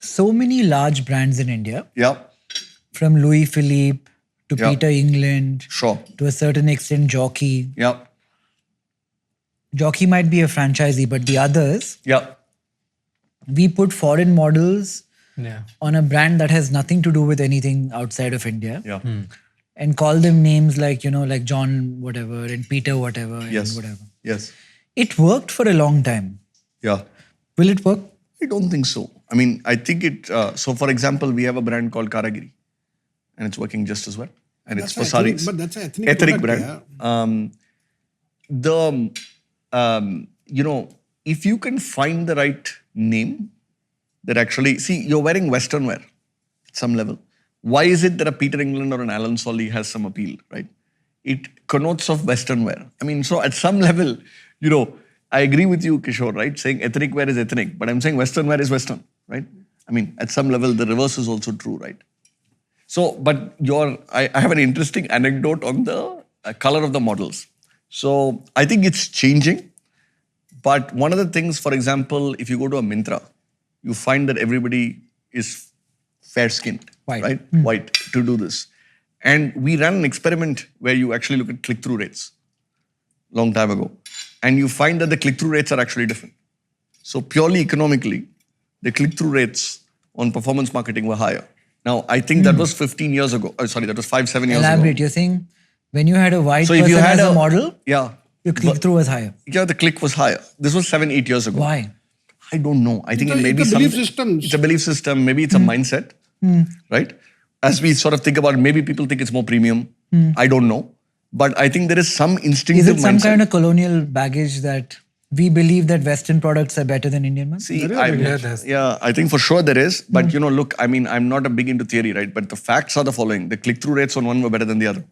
so many large brands in India, Yeah, from Louis Philippe to Yeah. Peter England, sure. to a certain extent Jockey. Yeah, Jockey might be a franchisee, but the others, yeah, we put foreign models Yeah. on a brand that has nothing to do with anything outside of India, yeah. and call them names like, like John whatever and Peter whatever and Yes. whatever. Yes. It worked for a long time. Yeah. Will it work? I don't think so. I mean, I think it. So, for example, we have a brand called Karagiri, and it's working just as well. And it's for That's an ethnic- saris. but that's an ethnic ethnic product, brand. If you can find the right name, that actually see you're wearing Western wear at some level. Why is it that a Peter England or an Alan Solly has some appeal, right? It connotes of Western wear. I mean, so at some level, I agree with you, Kishore, right? Saying ethnic wear is ethnic, but I'm saying Western wear is Western, right? I mean, at some level, the reverse is also true, right? So, but I have an interesting anecdote on the color of the models. So, I think it's changing. But one of the things, for example, if you go to a Myntra, you find that everybody is fair-skinned, White. right? White, to do this. And we ran an experiment where you actually look at click-through rates long time ago. And you find that the click-through rates are actually different. So purely economically, the click-through rates on performance marketing were higher. Now, I think that was 15 years ago. Oh, sorry, that was 5-7 years Elaborate. ago. You're saying when you had a white So if person you had as a model, yeah, your click-through was higher. yeah, the click was higher. This was 7-8 years ago. Why? I don't know. I think It's it may be a belief system. It's a belief system. Maybe it's a mindset, right? As we sort of think about it, maybe people think it's more premium. I don't know. But I think there is some Is instinctive it some mindset. kind of colonial baggage that we believe that Western products are better than Indian ones? See, There is a big there's- yeah, I think for sure there is. But look, I mean, I'm not a big into theory, right? But the facts are the following. The click-through rates on one were better than the other,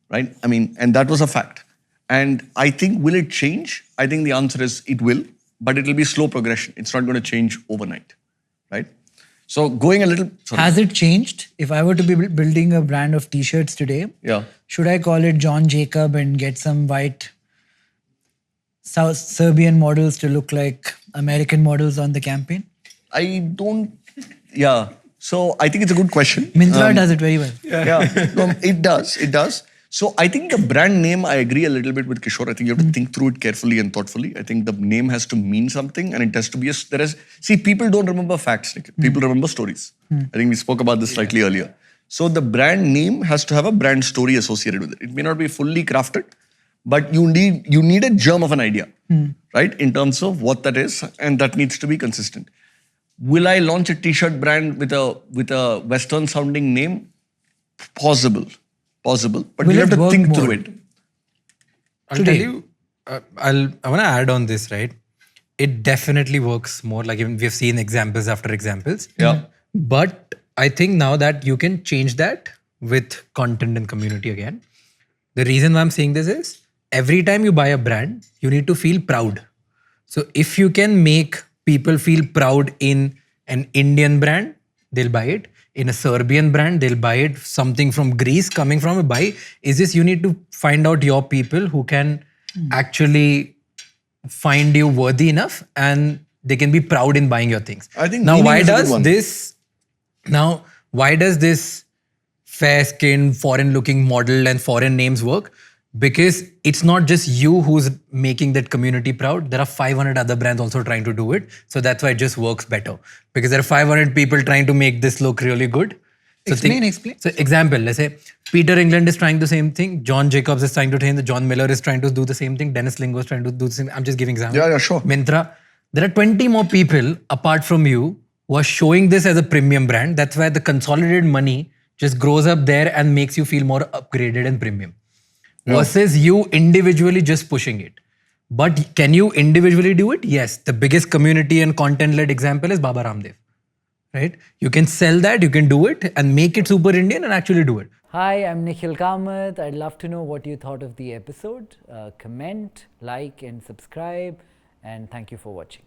right? I mean, and that was a fact. And I think, will it change? I think the answer is it will, but it will be slow progression. It's not going to change overnight, right? So going a little... Sorry. Has it changed? If I were to be building a brand of t-shirts today, Yeah. should I call it John Jacob and get some white South Serbian models to look like American models on the campaign? I don't... Yeah. So I think it's a good question. Myntra does it very well. Yeah, no, it does. It does. So I think the brand name, I agree a little bit with Kishore. I think you have to think through it carefully and thoughtfully. I think the name has to mean something and it has to be see, people don't remember facts, Nikhil. People remember stories. I think we spoke about this slightly earlier. So the brand name has to have a brand story associated with it. It may not be fully crafted, but you need a germ of an idea, right? In terms of what that is, and that needs to be consistent. Will I launch a t-shirt brand with a Western sounding name? Possible, but Will you have it to work think more? through it. I'll Today. tell you, I want to add on this, right? It definitely works more. Like even we've seen examples after examples. Yeah. But I think now that you can change that with content and community again. The reason why I'm saying this is every time you buy a brand, you need to feel proud. So if you can make people feel proud in an Indian brand, they'll buy it. In a Serbian brand, they'll buy it. Something from Greece coming from a buy. Is this, you need to find out your people who can actually find you worthy enough and they can be proud in buying your things. I think now meaning why is a good does one. this why does this fair-skinned, foreign-looking model and foreign names work? Because it's not just you who's making that community proud. There are 500 other brands also trying to do it. So that's why it just works better. Because there are 500 people trying to make this look really good. So Explain. So example, let's say Peter England is trying the same thing. John Jacobs is trying to do the John Miller is trying to do the same thing. Dennis Lingo is trying to do the same. I'm just giving example. Yeah, sure. Myntra. There are 20 more people apart from you who are showing this as a premium brand. That's why the consolidated money just grows up there and makes you feel more upgraded and premium. Versus you individually just pushing it. But can you individually do it? Yes. The biggest community and content-led example is Baba Ramdev. Right? You can sell that, you can do it and make it super Indian and actually do it. Hi, I'm Nikhil Kamath. I'd love to know what you thought of the episode. Comment, like and subscribe, and thank you for watching.